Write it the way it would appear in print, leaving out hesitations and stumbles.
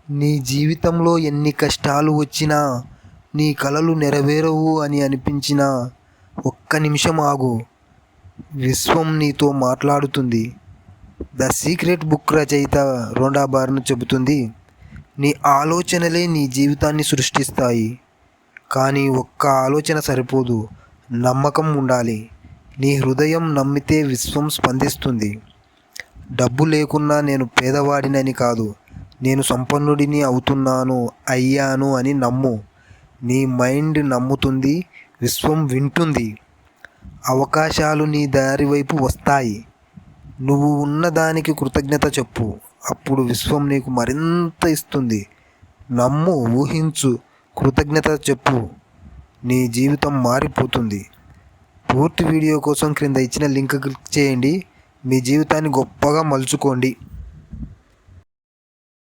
నీ జీవితంలో ఎన్ని కష్టాలు వచ్చినా, నీ కలలు నెరవేరవు అని అనిపించినా ఒక్క నిమిషం ఆగు. విశ్వం నీతో మాట్లాడుతుంది. ద సీక్రెట్ బుక్ రచయిత రొండా బార్న్ చెబుతుంది, నీ ఆలోచనలే నీ జీవితాన్ని సృష్టిస్తాయి. కానీ ఒక్క ఆలోచన సరిపోదు, నమ్మకం ఉండాలి. నీ హృదయం నమ్మితే విశ్వం స్పందిస్తుంది. డబ్బు లేకున్నా నేను పేదవాడినని కాదు, నేను సంపన్నుడిని అయ్యాను అని నమ్ము. నీ మైండ్ నమ్ముతుంది, విశ్వం వింటుంది. అవకాశాలు నీ దారి వైపు వస్తాయి. నువ్వు ఉన్నదానికి కృతజ్ఞత చెప్పు, అప్పుడు విశ్వం నీకు మరింత ఇస్తుంది. నమ్ము, ఊహించు, కృతజ్ఞత చెప్పు, నీ జీవితం మారిపోతుంది. పూర్తి వీడియో కోసం క్రింద ఇచ్చిన లింక్ క్లిక్ చేయండి. మీ జీవితాన్ని గొప్పగా మలుచుకోండి.